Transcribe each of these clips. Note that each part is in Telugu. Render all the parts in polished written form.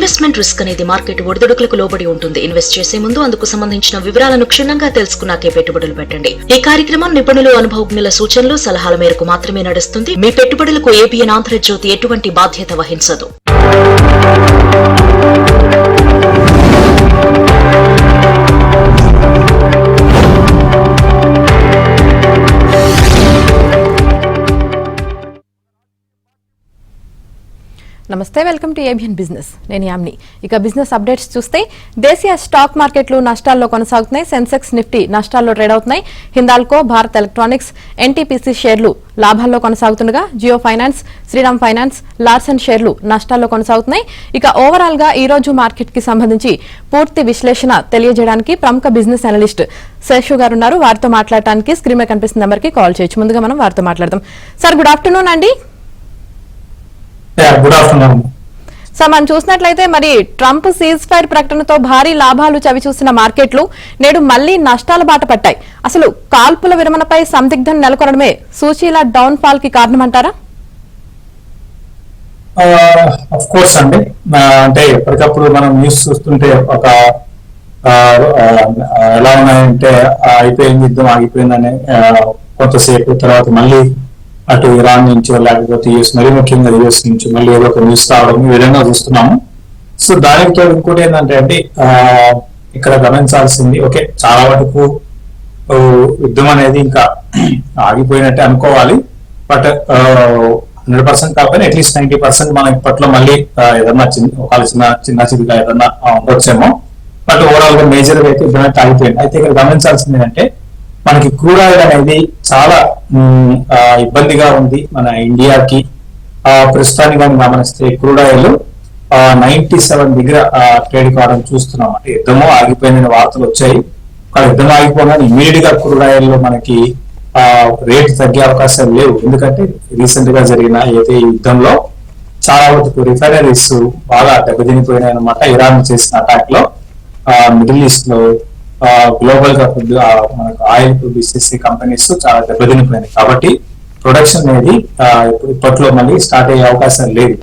ఇన్వెస్ట్మెంట్ రిస్క్ అనేది మార్కెట్ ఒడిదుడుకులకు లోబడి ఉంటుంది. ఇన్వెస్ట్ చేసే ముందు అందుకు సంబంధించిన వివరాలను క్షుణ్ణంగా తెలుసుకున్నాకే పెట్టుబడులు పెట్టండి. ఈ కార్యక్రమం నిపుణులు, అనుభవజ్ఞుల సూచనలు, సలహాల మేరకు మాత్రమే నడుస్తుంది. మీ పెట్టుబడులకు ఏబిఎన్ ఆంధ్రజ్యోతి ఎటువంటి బాధ్యత వహించదు. నమస్తే, వెల్కమ్ టు ఏబిఎన్ బిజినెస్. నేను యామ్ని. ఇక బిజినెస్ అప్డేట్స్ చూస్తే దేశీయ స్టాక్ మార్కెట్లు నష్టాల్లో కొనసాగుతున్నాయి. సెన్సెక్స్, నిఫ్టీ నష్టాల్లో ట్రేడ్ అవుతున్నాయి. హిందాల్కో, భారత్ ఎలక్ట్రానిక్స్, ఎన్టీపీసీ షేర్లు లాభాల్లో కొనసాగుతుండగా Jio Finance, Shriram Finance, Larsen షేర్లు నష్టాల్లో కొనసాగుతున్నాయి. ఇక ఓవరాల్ గా ఈ రోజు మార్కెట్ కి సంబంధించి పూర్తి విశ్లేషణ తెలియజేయడానికి ప్రముఖ బిజినెస్ అనలిస్ట్ శేషు గారు ఉన్నారు. వారితో మాట్లాడటానికి స్క్రీన్ మీద కనిపిస్తున్న నెంబర్ కి కాల్ చేయొచ్చు. ముందుగా మనం వారితో మాట్లాడదాం. సార్, గుడ్ ఆఫ్టర్నూన్ అండి. Good afternoon. సో మనం చూసినట్లయితే మరి ట్రంప్ సీజ్ ఫైర్ ప్రకటనతో భారీ లాభాలు చవిచూసిన మార్కెట్లు నేడు మళ్లీ నష్టాల బాట పట్టాయి. అసలు కాల్పుల విరమణపై సందిగ్ధం నెలకొనడమే సూచీల డౌన్ ఫాల్ కి కారణమంటారా? ఆఫ్ కోర్స్ అండి. అంటే ఎప్పటికప్పుడు మనం న్యూస్ చూస్తుంటే ఒక ఎలా ఉన్నాయంటే అయిపోయింది, యుద్ధం ఆగిపోయిందని కొంతసేపు తర్వాత మళ్ళీ అటు ఇరాన్ నుంచో లేకపోతే యూఎస్, మరీ ముఖ్యంగా యూఎస్ నుంచి మళ్ళీ ఏదో ఒక న్యూస్ రావడం ఈ విధంగా చూస్తున్నాము. సో దానితో ఇంకోటి ఏంటంటే అండి, ఇక్కడ గమనించాల్సింది ఓకే, చాలా వరకు యుద్ధం అనేది ఇంకా ఆగిపోయినట్టే అనుకోవాలి. బట్ 100% కాకపోయినా అట్లీస్ట్ 90% మనం ఇప్పట్లో మళ్ళీ ఏదన్నా చిన్న చిన్నగా ఏదన్నా ఉండొచ్చేమో. బట్ ఓవరాల్ గా మేజర్ గా అయితే యుద్ధం అయితే ఆగిపోయింది. అయితే ఇక్కడ గమనించాల్సింది ఏంటంటే మనకి క్రూడ్ ఆయిల్ అనేది చాలా ఇబ్బందిగా ఉంది మన ఇండియాకి. ప్రస్తుతానికి కానీ గమనిస్తే క్రూడ్ ఆయిల్ 97 దగ్గర ట్రేడ్ కావడం చూస్తున్నాం. అంటే యుద్ధమో ఆగిపోయిన వార్తలు వచ్చాయి. యుద్ధం ఆగిపోయినా ఇమీడియట్ గా క్రూడ్ ఆయిల్ లో మనకి రేట్ తగ్గే అవకాశాలు లేవు. ఎందుకంటే రీసెంట్ గా జరిగిన ఏదైతే యుద్ధంలో చాలా వరకు రిఫైనరీస్ బాగా దెబ్బతినిపోయినాయి అనమాట. ఇరాన్ చేసిన అటాక్ లో మిడిల్ ఈస్ట్ లో గ్లోబల్ గా మనకు ఆయిల్ ప్రొడ్యూస్ చేసే కంపెనీస్ చాలా దెబ్బతినిపోయినాయి. కాబట్టి ప్రొడక్షన్ అనేది ఇప్పట్లో మళ్ళీ స్టార్ట్ అయ్యే అవకాశం లేదు.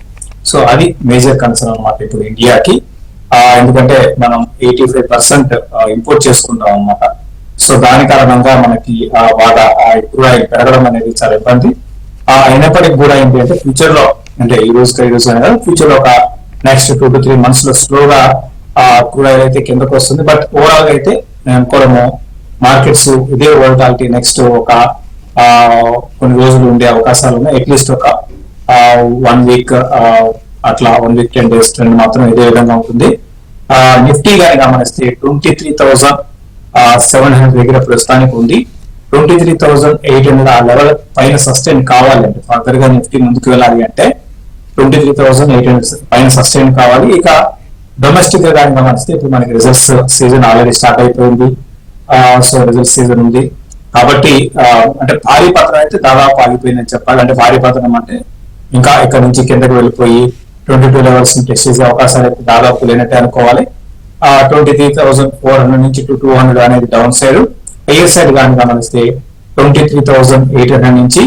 సో అది మేజర్ కన్సర్న్ అనమాట ఇప్పుడు ఇండియాకి. ఎందుకంటే మనం 85% ఇంపోర్ట్ చేసుకుంటాం అనమాట. సో దాని కారణంగా మనకి బాగా క్రూడ్ ఆయిల్ పెరగడం అనేది చాలా ఇబ్బంది. అయినప్పటికీ కూడా ఏంటి అంటే ఫ్యూచర్ లో, అంటే ఈ రోజు అనేది ఫ్యూచర్ లో ఒక నెక్స్ట్ 2 to 3 months లో స్లోగా క్రూడ్ ఆయిల్ అయితే కిందకు వస్తుంది. బట్ ఓవరాల్ గా అయితే అనుకోవడము మార్కెట్స్ ఇదే వోల్టాలిటీ నెక్స్ట్ ఒక కొన్ని రోజులు ఉండే అవకాశాలు ఉన్నాయి. అట్లీస్ట్ ఒక 1 week అట్లా 1 week 10 days ట్రెండ్ మాత్రం ఇదే విధంగా ఉంటుంది. నిఫ్టీ గాని గమనిస్తే 23,700 దగ్గర ప్రస్తుతానికి ఉంది. 23,800 ఆ లెవెల్ పైన సస్టైన్ కావాలంటే, ఫర్దర్ గా నిఫ్టీ ముందుకు వెళ్ళాలి అంటే 23,800 పైన సస్టైన్ కావాలి. ఇక డొమెస్టిక్ గా కానీ గమనిస్తే ఇప్పుడు మనకి రిజల్ట్స్ సీజన్ ఆల్రెడీ స్టార్ట్ అయిపోయింది. సో రిజల్ట్ సీజన్ ఉంది కాబట్టి అంటే భారీ పతనం అయితే దాదాపు ఆగిపోయిందని చెప్పాలి. అంటే భారీ పతనం అంటే ఇంకా ఇక్కడ నుంచి కిందకి వెళ్ళిపోయి 22 లెవెల్స్ టెస్ట్ చేసే అవకాశాలు అయితే దాదాపు లేనట్టే అనుకోవాలి. 23,400 నుంచి 200 అనేది డౌన్ సైడ్. ఎయిర్ సైడ్ కానీ గమనిస్తే 23,800 నుంచి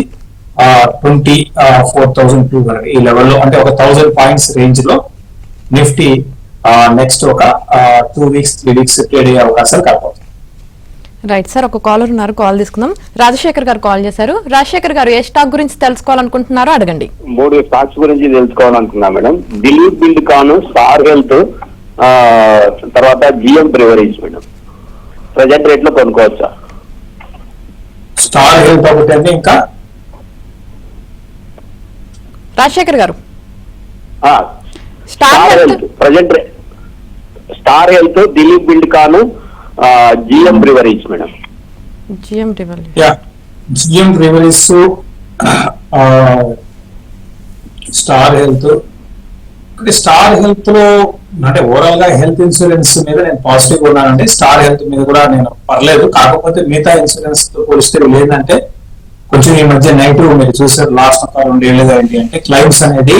24,200 ఈ లెవెల్లో, అంటే ఒక 1000 points రేంజ్ లో నిఫ్టీ నెక్స్ట్ ఒక 2 weeks 3 weeks ట్రేడ్ అయ్యే అవకాశాలు కనపడుతుంది. రైట్ సార్, ఒక కాలర్ ఉన్నారు, కాల్ తీసుకుందాం. రాజశేఖర్ గారు కాల్ చేశారు. రాజశేఖర్ గారు, ఏ స్టాక్ గురించి తెలుసుకోవాలనుకుంటున్నారో అడగండి. 3 స్టాక్స్ గురించి తెలుసుకోవాలనుకున్నా madam. Dilip Buildcon, Star Health, తర్వాత GM Breweries madam. Present rate లో కొనుక్కోవచ్చా? స్టార్ హెల్త్ ఒకటి అంటే ఇంకా Rajasekhar garu Star Health present Star Health, Dilip Buildcon, GM Breweries madam. GM Breweries, Star Health. Star Health లో అంటే ఓవరాల్ గా హెల్త్ ఇన్సూరెన్స్ మీద నేను పాజిటివ్ ఉన్నానండి. స్టార్ హెల్త్ మీద కూడా నేను పర్లేదు. కాకపోతే మిగతా ఇన్సూరెన్స్ తో పోలిస్తే ఏంటంటే కొంచెం ఈ మధ్య నెగిటివ్ మీరు చూసారు. లాస్ట్ ఒక 2 ఏళ్ళుగా ఏంటి అంటే క్లైమ్స్ అనేది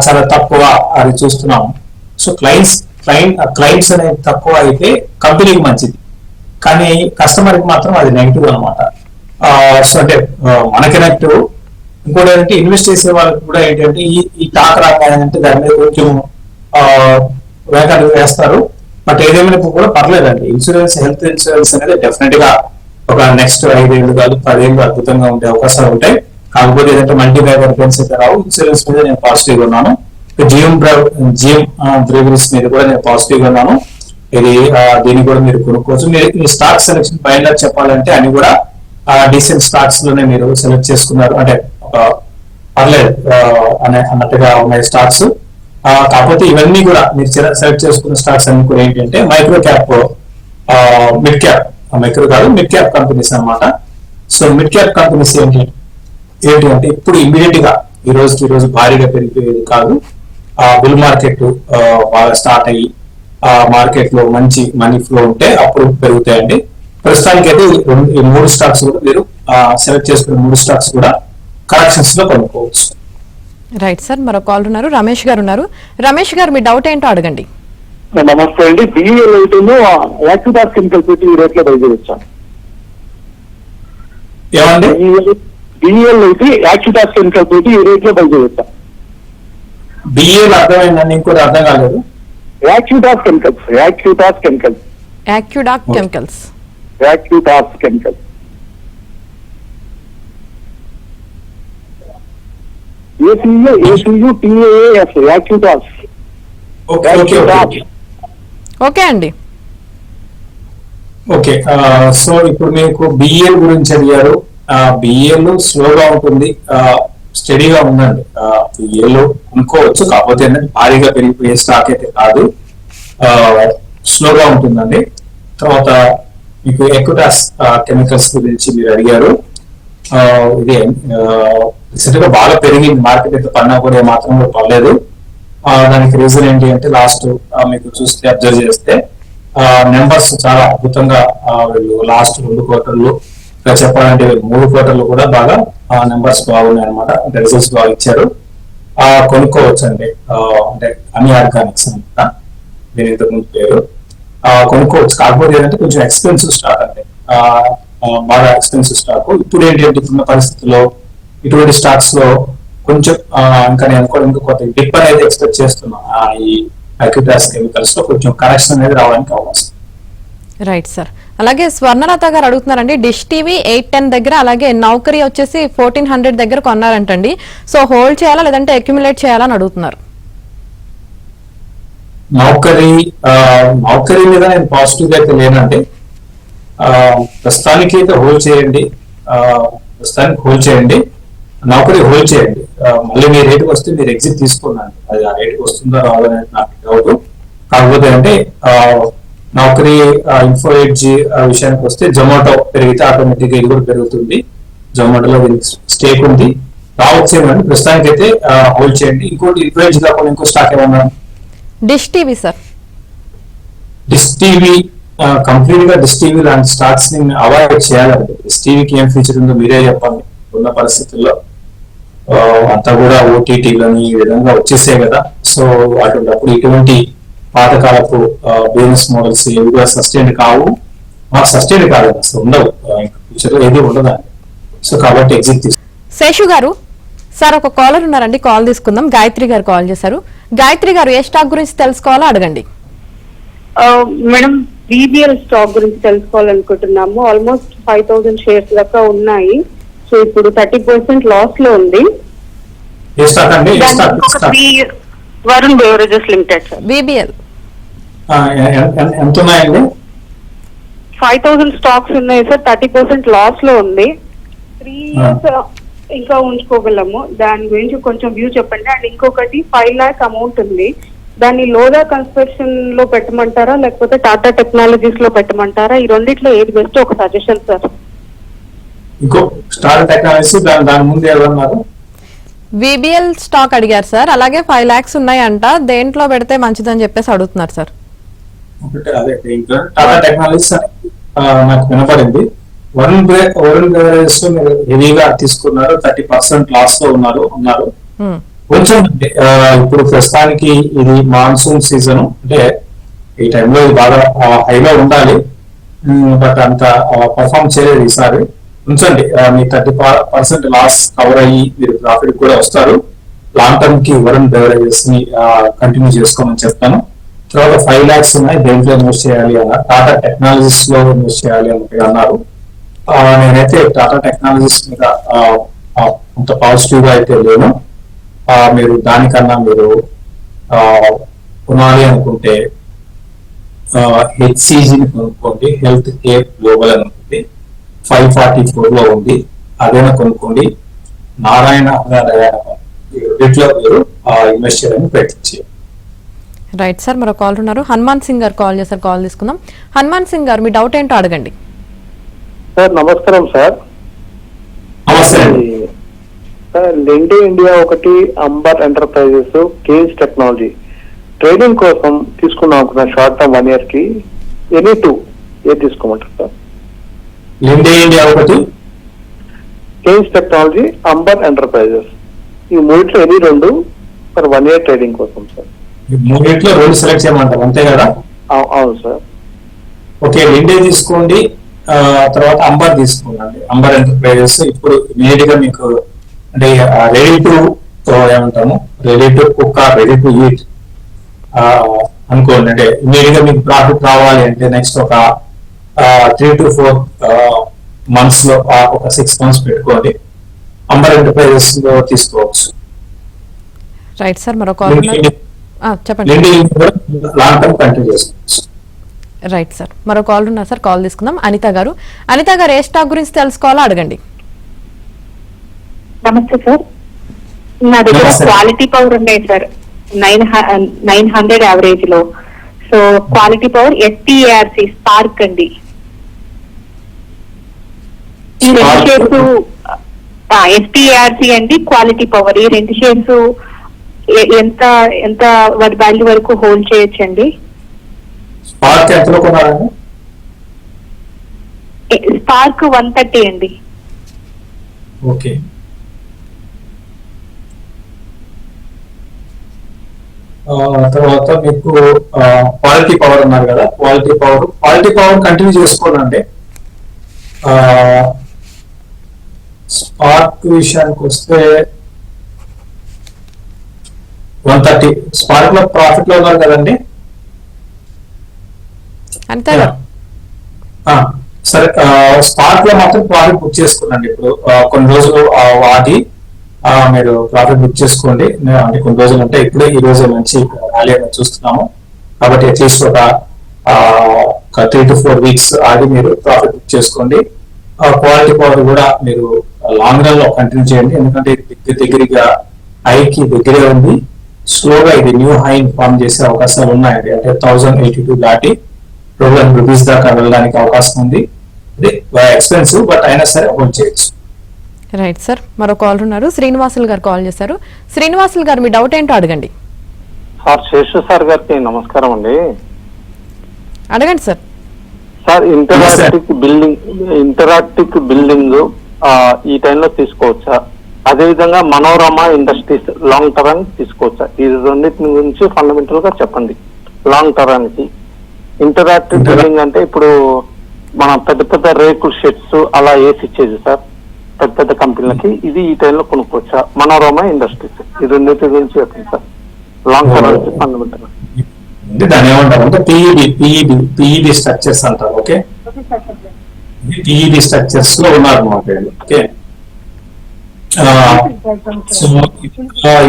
చాలా తక్కువ అది చూస్తున్నాము. సో క్లైమ్స్ అనేది తక్కువ అయితే కంపెనీకి మంచిది, కానీ కస్టమర్ కి మాత్రం అది నెగిటివ్ అనమాట. సో అంటే మనకి నెగిటివ్. ఇంకోటి ఏంటంటే ఇన్వెస్ట్ చేసే వాళ్ళకి కూడా ఏంటంటే ఈ టాక్ రాగానే దాని మీద కొంచెం వేస్తారు. బట్ ఏదేమైనా కూడా పర్లేదండి. ఇన్సూరెన్స్, హెల్త్ ఇన్సూరెన్స్ అనేది డెఫినెట్ గా ఒక నెక్స్ట్ 5 ఏళ్ళు కాదు 10 ఏళ్ళు అద్భుతంగా ఉండే అవకాశాలు ఉంటాయి. కాకపోతే ఏదంటే మల్టీ బ్యాగ్ రిటర్న్స్ అయితే రావు. ఇన్సూరెన్స్ మీద నేను పాజిటివ్ గా ఉన్నాను. జిఎం బ్రేవరీస్ మీద కూడా నేను పాజిటివ్ గా ఉన్నాను. ఇది దీన్ని కూడా మీరు కొనుక్కోవచ్చు. మీరు స్టాక్ సెలెక్షన్ పైన చెప్పాలంటే అన్ని కూడా డీసెంట్ స్టాక్స్ లోనే మీరు సెలెక్ట్ చేసుకున్నారు, అంటే పర్లేదు అన్నట్టుగా ఉన్నాయి స్టాక్స్. కాకపోతే ఇవన్నీ కూడా మీరు సెలెక్ట్ చేసుకున్న స్టాక్స్ అన్ని కూడా ఏంటంటే micro cap, mid cap, micro కాదు మిడ్ క్యాప్ కంపెనీస్ అన్నమాట. సో మిడ్ క్యాప్ కంపెనీస్ ఏంటి అంటే ఇప్పుడు ఇమీడియట్ గా ఈ రోజు భారీగా పెరిగిపోయేది కాదు. బుల్ మార్కెట్ బాగా స్టార్ట్ అయ్యి మార్కెట్ లో మంచి మనీ ఫ్లో ఉంటే అప్పుడు పెరుగుతాయండి. ప్రస్తుతానికి అయితే ఈ 3 స్టాక్స్ కూడా మీరు సెలెక్ట్ చేసుకున్న 3 స్టాక్స్ కూడా కరెక్షన్స్ లో కొనుక్కోవచ్చు. రైట్ సార్, మరో కాల్ ఉన్నారు, రమేష్ గారు ఉన్నారు. రమేష్ గారు మీ డౌట్ ఏంటో అడగండి. నమస్తే అండి. బిఈఎల్ ఐటమ్ యాక్టివ్ కెమికల్ పెట్టి ఈ రేట్లో బై చేయొచ్చా? ఏమండి? బిఈఎల్ అయితే యాక్టివ్ కెమికల్ పెట్టి ఈ రేట్లో బై చేయొచ్చా? బిఏలు అర్థమైందండి, ఇంకోటి అర్థం కాలేదు. యాక్టివ్ కెమికల్స్ యాక్యుడాక్ కెమికల్స్. ఏసీయుటిఏఎస్ యాక్టివ్ ఓకే అండి. ఓకే, సో ఇప్పుడు మీకు బిఏల్ గురించి అడిగారు. బిఏలు స్లోగా ఉంటుంది, స్టడీగా ఉందండి. బిఏలు అనుకోవచ్చు, కాకపోతే భారీగా పెరిగిపోయే స్టాక్ అయితే కాదు, స్లోగా ఉంటుందండి. తర్వాత మీకు ఎక్విటాస్ కెమికల్స్ గురించి మీరు అడిగారు. ఇది రీసెంట్ గా బాగా పెరిగింది, మార్కెట్ అయితే పడినా కూడా మాత్రం పర్లేదు. దానికి రీజన్ ఏంటి అంటే లాస్ట్ మీకు చూస్తే అబ్జర్వ్ చేస్తే నెంబర్స్ చాలా అద్భుతంగా వీళ్ళు లాస్ట్ 2 క్వార్టర్లు చెప్పాలంటే 3 క్వార్టర్లు కూడా బాగా నెంబర్స్ బాగున్నాయి అనమాట. అంటే రిజల్ట్స్ బాగా ఇచ్చారు. కొనుక్కోవచ్చు అండి, అంటే అన్ని ఆర్గానిక్స్ అనమాట దీని ఇంతకుముందు పేరు. కొనుక్కోవచ్చు, కాకపోతే ఏంటంటే కొంచెం ఎక్స్పెన్సివ్ స్టాక్ అండి, బాగా ఎక్స్పెన్సివ్ స్టాక్. ఇప్పుడు ఏంటి అంటే ఇప్పుడున్న పరిస్థితుల్లో ఇటువంటి స్టాక్స్ లో కొంచెం ఇంకా నేను కూడా ఇంకా కొత్త డిప్ అనేది ఎక్స్పెక్ట్ చేస్తున్నా. ఈ అక్యూటాస్ కెమికల్స్ లో కొంచెం కరెక్షన్ అనేది రావడానికి అవకాశం. Right sir. అలాగే స్వర్ణలత గారు అడుగుతున్నారండి, డిష్ టీవీ 810 దగ్గర, అలాగే నౌకరీ వచ్చేసి 1400 దగ్గర కొన్నారంటండి. సో హోల్డ్ చేయాలా లేదంటే అక్యుములేట్ చేయాలా అని అడుగుతున్నారు. నౌకరీ మీద నేను పాజిటివ్ గా అయితే లేనండి. ప్రస్తుతానికి అయితే హోల్డ్ చేయండి, నౌకరీ హోల్డ్ చేయండి. మళ్ళీ మీ రేటుకి వస్తే మీరు ఎగ్జిట్ తీసుకున్నాను, అది ఆ రేటుకి వస్తుందో రావాలనేది నాకు డౌట్. కాకపోతే అంటే నౌకరీ ఇన్ఫో ఎడ్జ్ విషయానికి వస్తే జొమాటో పెరిగితే ఆటోమేటిక్ గా ఇది కూడా పెరుగుతుంది. జొమాటోలో స్టేక్ ఉంది, రావచ్చేమని ప్రస్తుతానికి అయితే హోల్డ్ చేయండి. ఇంకోటి ఇన్ఫో ఎడ్జ్ కాకుండా ఇంకో స్టాక్ ఏమన్నా? Dish TV sir. Dish TV complete గా డిష్ టీవీ లాంటి స్టాక్స్ ని అవాయిడ్ చేయాలండి. డిష్ టీవీకి ఏం ఫీచర్ ఉందో మీరే చెప్పండి. ఉన్న పరిస్థితుల్లో అంతా కూడా ఓటీటీలని ఈ విధంగా వచ్చేసాయి కదా. సో అటువంటిప్పుడు ఇటువంటి పాతకాలపు బిజినెస్ మోడల్స్ ఏవి కూడా సస్టైన్ కావు, సస్టైన్ కాదు, అసలు ఉండవు, ఫ్యూచర్ లో ఏది ఉండదండి. సో కాబట్టి ఎగ్జిట్ తీసు. శేషు గారు సార్, ఒక కాలర్ ఉన్నారండి, కాల్ తీసుకుందాం. గాయత్రి గారు కాల్ చేశారు. గాయత్రి గారు ఏ స్టాక్ గురించి తెలుసుకోవాలో అడగండి. మేడం, బీబీఎల్ స్టాక్ గురించి తెలుసుకోవాలనుకుంటున్నాము. ఆల్మోస్ట్ 5000 షేర్స్ దాకా ఉన్నాయి. సో ఇప్పుడు 30% లాస్ లో ఉంది. Varun beverages limited sir. BBL ఎంత ఉన్నాయండి? 5000 స్టాక్స్ ఉన్నాయి సార్. 30% లాస్ లో ఉంది. 3 years ఇంకా ఉంచుకోగలము. దాని గురించి కొంచెం వ్యూ చెప్పండి. అండ్ ఇంకొకటి 5 lakh అమౌంట్ ఉంది. దాన్ని లోదా కన్స్ట్రక్షన్ లో పెట్టమంటారా లేకపోతే టాటా టెక్నాలజీస్ లో పెట్టమంటారా? ఈ రెండిట్లో ఏది బెస్ట్ ఒక సజెషన్ సార్. ఇంకో స్టార్ టెక్నాలజీ, దాని ముందు ఏమన్నారు? బీబీఎల్ స్టాక్ అడిగారు సార్. అలాగే 5 lakhs ఉన్నాయంట, దేంట్లో పెడితే మంచిదని చెప్పేసి అడుగుతున్నారు సార్. అదే టాటా టెక్నాలజీస్ నాకు వినపడింది. వరుణ్ బెవరేజెస్ మీరు హెవీగా తీసుకున్నారు, 30% లాస్ లో ఉన్నారు. కొంచెం ఇప్పుడు ప్రస్తుతానికి ఇది మాన్సూన్ సీజన్, అంటే ఈ టైంలో ఇది బాగా హైలో ఉండాలి, బట్ అంత పర్ఫార్మ్ చేయలేదు ఈసారి. ఉంచండి, మీ 30% లాస్ కవర్ అయ్యి మీరు ప్రాఫిట్ కూడా వస్తారు. లాంగ్ టర్మ్ కి వరుణ్ బెవరేజెస్ ని కంటిన్యూ చేసుకోమని చెప్తాను. తర్వాత 5 lakhs ఉన్నాయి, దేంట్లో ఇన్వెస్ట్ చేయాలి అన్న టాటా టెక్నాలజీస్ లో ఇన్వెస్ట్ చేయాలి అని అన్నారు. నేనైతే టాటా టెక్నాలజీస్ మీద అంత పాజిటివ్ గా అయితే లేను. మీరు దానికన్నా మీరు కొనాలి అనుకుంటే హెచ్సిజిని కొనుక్కోండి. హెల్త్ కేర్ గ్లోబల్ అని ఉంటుంది, 544 లో ఉంది, అదేనా కొనుక్కోండి. నారాయణ వీటిలో మీరు ఇన్వెస్ట్ చేయడానికి ప్రయత్నించారు. రైట్ సార్, మరో కాల్ ఉన్నారు. హనుమాన్ సింగ్ గారు కాల్ చేశారు, కాల్ తీసుకుందాం. హనుమాన్ సింగ్ గారు, మీ డౌట్ ఏంటో అడగండి. సార్ నమస్కారం సార్. నమస్తే అండి. సార్ లిండే ఇండియా ఒకటి, అంబర్ ఎంటర్ప్రైజెస్, కేజ్ టెక్నాలజీ ట్రేడింగ్ కోసం తీసుకుందాం అనుకున్నా షార్ట్ టర్మ్ 1 year కి. ఎనీ 2 ఏది తీసుకోమంటారు సార్? లిండే ఇండియా ఒకటి, కేజ్ టెక్నాలజీ, అంబర్ ఎంటర్ప్రైజెస్, ఈ మూడిట్లో ఎనీ 2 ఫర్ 1 year ట్రేడింగ్ కోసం సార్. మూడింట్లో 2 సెలెక్ట్ చేయమంటారు అంతే కదా? అవును సార్. ఓకే, లిండే తీసుకోండి, తర్వాత అంబర్ తీసుకోండి. అంబర్ ఎంటర్ప్రైజెస్ ఇప్పుడు ఇమీడియట్ గా మీకు అంటే రెడీ టు ఏమంటాము, ready to cook, ready to eat అనుకోండి. అంటే ఇమీడియట్ గా మీకు ప్రాఫిట్ రావాలి అంటే నెక్స్ట్ ఒక 3 to 4 months లో ఒక 6 months పెట్టుకోండి. అంబర్ ఎంటర్ప్రైజెస్ లో తీసుకోవచ్చు. రైట్ సార్, మరో కాల్ ఉన్నారు. చెప్పండి. లాంగ్ టర్మ్ కంటిన్యూ చేసుకోవచ్చు. రైట్ సార్, మరో కాల్ ఉన్నారు సార్, కాల్ తీసుకుందాం. అనిత గారు, అనిత గారు ఏ స్టాక్ గురించి తెలుసుకోవాలో అడగండి. నమస్తే సార్, నా దగ్గర క్వాలిటీ పవర్ ఉన్నాయి సార్ 900 యావరేజ్ లో. So quality power STARC spark అండి. ఈ 2 షేర్స్ STARC అండి, క్వాలిటీ పవర్, ఈ 2 షేర్స్ ఎంత ఎంత వాల్యూ వరకు హోల్డ్ చేయొచ్చండి? స్పార్క్ ఎంతలో కొనాలండి? స్పార్క్ 130 అండి. ఓకే, తర్వాత మీకు క్వాలిటీ పవర్ ఉన్నారు కదా, క్వాలిటీ పవర్ కంటిన్యూ చేసుకోవాలంటే స్పార్క్ విషయానికి వస్తే 130 స్పార్క్ లో ప్రాఫిట్ లో ఉన్నారు కదండి. అంతే సరే, స్పార్క్ లో మాత్రం ప్రాఫిట్ బుక్ చేసుకోండి. ఇప్పుడు కొన్ని రోజులు వాటి మీరు ప్రాఫిట్ బుక్ చేసుకోండి. అంటే కొన్ని రోజులు అంటే ఇప్పుడే ఈ రోజు మంచి ర్యాలీ అనేది చూస్తున్నాము కాబట్టి అట్లీస్ట్ ఒక 3 to 4 weeks ఆగి మీరు ప్రాఫిట్ బుక్ చేసుకోండి. క్వాలిటీ పవర్ కూడా మీరు లాంగ్ రన్ లో కంటిన్యూ చేయండి, ఎందుకంటే దగ్గరగా హైకి దగ్గరే ఉంది. స్లోగా ఇది న్యూ హై ఫామ్ చేసే అవకాశాలు ఉన్నాయండి. అంటే 1082 దాటి 1200 rupees దాకా వెళ్ళడానికి అవకాశం ఉంది. ఇది ఎక్స్పెన్సివ్, బట్ అయినా సరే హోల్డ్ చేయొచ్చు. రైట్ సార్, మరో కాల్ ఉన్నారు. శ్రీనివాసులు గారు కాల్ చేశారు. శ్రీనివాసులు గారు, మీ డౌట్ ఏంటో అడగండి. సార్ శేషు సార్ గారికి నమస్కారం అండి. అడగండి సార్. సార్ ఇంటరాక్టిక్ బిల్డింగ్ ఈ టైంలో తీసుకోవచ్చా? అదేవిధంగా మనోరమ ఇండస్ట్రీస్ లాంగ్ టర్మ్ తీసుకోవచ్చా? ఈ రెండింటి గురించి ఫండమెంటల్ గా చెప్పండి. లాంగ్ టర్మ్ కి ఇంటరాక్టివ్ బిల్డింగ్ అంటే ఇప్పుడు మన పెద్ద పెద్ద రేకుల షెడ్స్ అలా వేసి ఇచ్చేది సార్ పెద్ద పెద్ద కంపెనీలకి, ఇది ఈ టైంలో కొనుక్కోవచ్చా? మనోరమ ఇండస్ట్రీస్, ఈ రెండింటి గురించి చెప్పండి సార్. లాంగ్ టర్మ్ ఫండమెంటల్ దాన్ని ఏమంటారు అంటే పిఈడి స్ట్రక్చర్స్ అంటారు. ఓకే, పిఈడి స్ట్రక్చర్స్ లో ఉన్నారు అనమాట. ఓకే, సో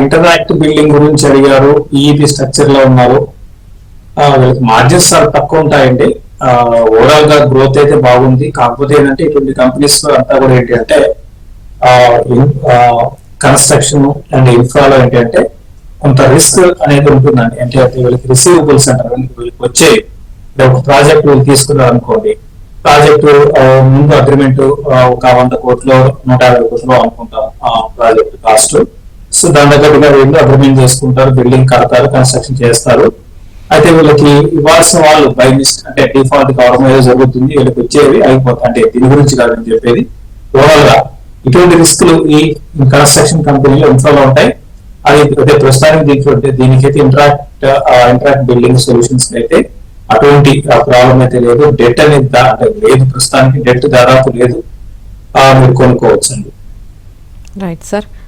ఇంటరాక్టివ్ బిల్డింగ్ గురించి అడిగారు, పిఈడి స్ట్రక్చర్ లో ఉన్నారు. వీళ్ళకి మార్జిన్స్ చాలా తక్కువ ఉంటాయండి. ఓవరాల్ గా గ్రోత్ అయితే బాగుంది. కాకపోతే ఏంటంటే ఇటువంటి కంపెనీస్ లో అంతా కూడా ఏంటి అంటే కన్స్ట్రక్షన్ అండ్ ఇన్ఫ్రాలో ఏంటంటే కొంత రిస్క్ అనేది ఉంటుందండి. అంటే వీళ్ళకి రిసీవబుల్స్ అంటారు. వీళ్ళకి వచ్చే ఒక ప్రాజెక్ట్ వీళ్ళు తీసుకున్నారు అనుకోండి, ప్రాజెక్టు ముందు అగ్రిమెంట్ ఒక 100 కోట్లు 150 కోట్లు అనుకుంటాం ప్రాజెక్ట్ కాస్ట్. సో దాని దగ్గరగా వీళ్ళు అగ్రిమెంట్ చేసుకుంటారు, బిల్డింగ్ కడతారు, కన్స్ట్రక్షన్ చేస్తారు. అయితే వీళ్ళకి ఇవ్వాల్సిన వాళ్ళు బై మిస్టేక్ అంటే డిఫాల్ట్ కావడం ఏదో జరుగుతుంది, వీళ్ళకి వచ్చేవి అయిపోతాయి. అంటే దీని గురించి కాదని చెప్పేది, ఓవరాల్ గా ఇటువంటి రిస్క్లు ఈ కన్స్ట్రక్షన్ కంపెనీలో ఇన్ఫాలో ఉంటాయి. అది ప్రస్తుతానికి దీనికైతే ఇంటరాక్ట్ బిల్డింగ్ సొల్యూషన్స్ అయితే అటువంటి ప్రాబ్లం అయితే లేదు. డెట్ అనేది లేదు, ప్రస్తుతానికి డెట్ దాదాపు లేదు, మీరు కొనుక్కోవచ్చు అండి. రైట్ సార్,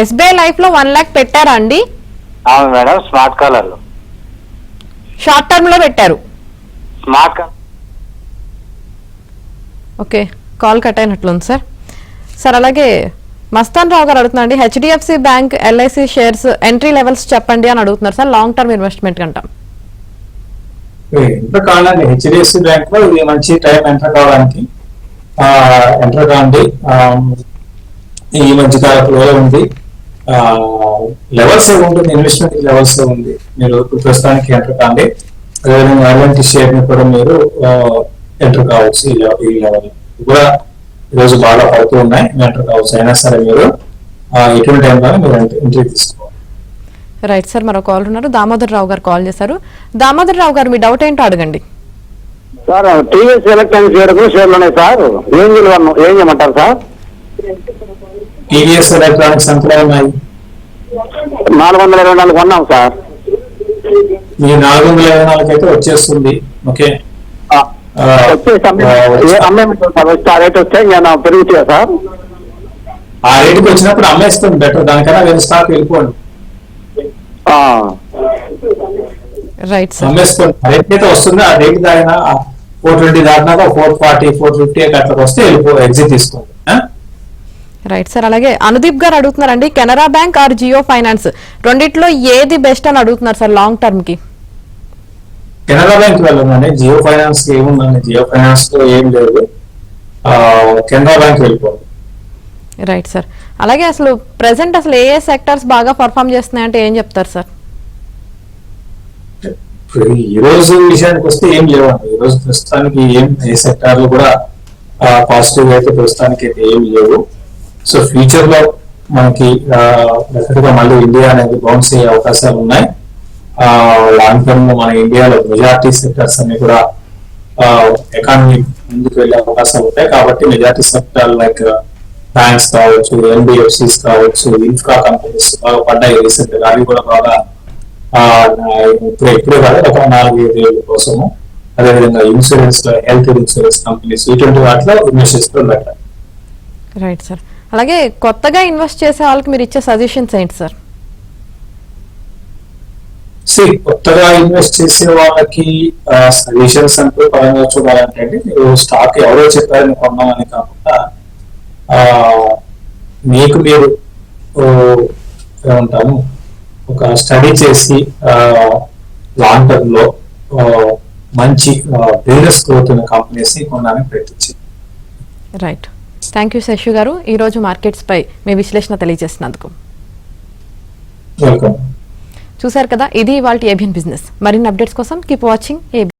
ఎస్బీఐ లైఫ్ లో 1 lakh పెట్టారా అండి? అవును మేడం, స్మార్ట్ కాలర్ లో. షార్ట్ టర్మ్ లో పెట్టారు. Smart caller. Okay, call cut అయినట్లుంది సార్. సార్ అలాగే మస్తాన్ రావు గారు అడుగుతున్నాండి, HDFC bank LIC shares entry levels చెప్పండి అని అడుగుతున్నారు సార్, లాంగ్ టర్మ్ ఇన్వెస్ట్మెంట్ కంటాం. ఎంటర్ కావాలండి, హెచ్డిఎఫ్సి బ్యాంక్ లో ఇది మంచి టైం ఎంటర్ కావడానికి. ఎంటర్ కావండి, ఈ మధ్య కాలంలో ఉంది. లెవెల్స్ ఏ ఉంటుంది, ఇన్వెస్ట్మెంట్ లెవెల్స్ ఏ ఉంది, మీరు ప్రస్తుతానికి ఎంటర్ కాండి. అదేవిధంగా అలాంటి షేర్ ని కూడా మీరు ఎంటర్ కావచ్చు. ఈ లెవెల్ కూడా ఈరోజు బాగా పడుతూ ఉన్నాయి, ఎంటర్ కావచ్చు. అయినా సరే మీరు ఎటువంటి టైంలో మీరు ఎంట్రీ తీసుకోవాలి. రైట్ సార్, మరో కాల్ ఉన్నారు, దామోదర్ రావు గారు కాల్ చేశారు. దామోదర్ రావు గారు, మీ డౌట్ ఏంటో అడగండి. సార్ టీవీఎస్ ఎలక్ట్రానిక్ షేర్లు ఉన్నాయి సార్, ఏం చేయమంటారు సార్? టీవీఎస్ ఎలక్ట్రానిక్స్ ఎంతలో ఉన్నాయి? 424 కొన్నాం సార్. మీ 424 అయితే వచ్చేస్తుంది. ఓకే, రేట్ వస్తే నేను పెరుగుతాయా సార్? ఆ రేటుకి వచ్చినప్పుడు అమ్మేస్తుంది బెటర్, దానికన్నా వేరే స్టాక్ వెళ్ళిపోండి. రైట్ సార్, అమ్మేసుకోండి. ఆ రేట్ అయితే వస్తుంది, ఆ రేట్ దాగిన 420 దాటినాక 440, 450 అట్లా వస్తే ఎగ్జిట్ తీసుకోండి. Right sir. అలాగే అనుదీప్ గారు అడుగుతున్నారండి, Canara bank or Jio finance రెండిట్లో ఏది బెస్ట్ అని అడుగుతున్నారు సార్ లాంగ్ టర్మ్ కి. కెనరా బ్యాంక్ వెళ్ళండి, జియో ఫైనాన్స్ కి ఏముందండి, జియో ఫైనాన్స్ లో ఏం లేదు, కెనరా బ్యాంక్ వెళ్ళిపోండి. Right sir. అలాగే అసలు ప్రెసెంట్ అసలు ఏ సెక్టర్స్ బాగా పర్ఫామ్ చేస్తున్నాయంటే ఏం చెప్తారు సార్? ఈ రోజు విషయానికి వస్తే ఏం లేవండి, ఈ రోజు ప్రస్తుతానికి ఏ సెక్టార్లు కూడా పాజిటివ్ అయితే ప్రస్తుతానికి అయితే ఏం లేవు. సో ఫ్యూచర్ లో మనకి డెఫినెట్గా మళ్ళీ ఇండియా అనేది బౌన్స్ అయ్యే అవకాశాలు ఉన్నాయి. లాంగ్ టర్మ్ లో మన ఇండియాలో మెజారిటీ సెక్టర్స్ అన్ని కూడా ఎకానమీ ముందుకు వెళ్ళే అవకాశాలు ఉంటాయి. కాబట్టి మెజారిటీ సెక్టర్ లైక్ బ్యాంక్స్ కావచ్చు, ఎన్బిఎఫ్సిస్ కావచ్చు, ఇన్ఫ్రా కంపెనీస్ బాగా పడ్డాయి రీసెంట్ గా, అవి కూడా బాగా ఇప్పుడే కాదు ఒక 4-5 ఏళ్ళ కోసము. అదేవిధంగా ఇన్సూరెన్స్, హెల్త్ ఇన్సూరెన్స్ కంపెనీస్, ఇటువంటి వాటిలో ఇన్వెస్ట్ చేస్తూ బెటర్. Right sir. అలాగే కొత్తగా ఇన్వెస్ట్ చేసే వాళ్ళకి మీరు ఇచ్చే సజెషన్స్ ఏంటి సార్? కొత్తగా ఇన్వెస్ట్ చేసే వాళ్ళకి సజెషన్స్ అంటూ పరంగా చూడాలంటే మీరు స్టాక్ ఎవరో చెప్పారని కొన్నామని కాకుండా మీకు మీరు ఏమంటాను ఒక స్టడీ చేసి లాంగ్ టర్మ్ లో మంచి బిజినెస్ గ్రోత్ ఉన్న కంపెనీస్ ని కొనడానికి ప్రయత్నించింది. రైట్, థ్యాంక్ యూ శశి గారు, ఈ రోజు మార్కెట్స్ పై మీ విశ్లేషణ తెలియజేసినందుకు. వెల్కమ్. చూశారు కదా, ఇది ఇవాల్టి ఏబిఎన్ బిజినెస్. మరిన్ని అప్డేట్స్ కోసం కీప్ వాచింగ్ ఏబిఎన్.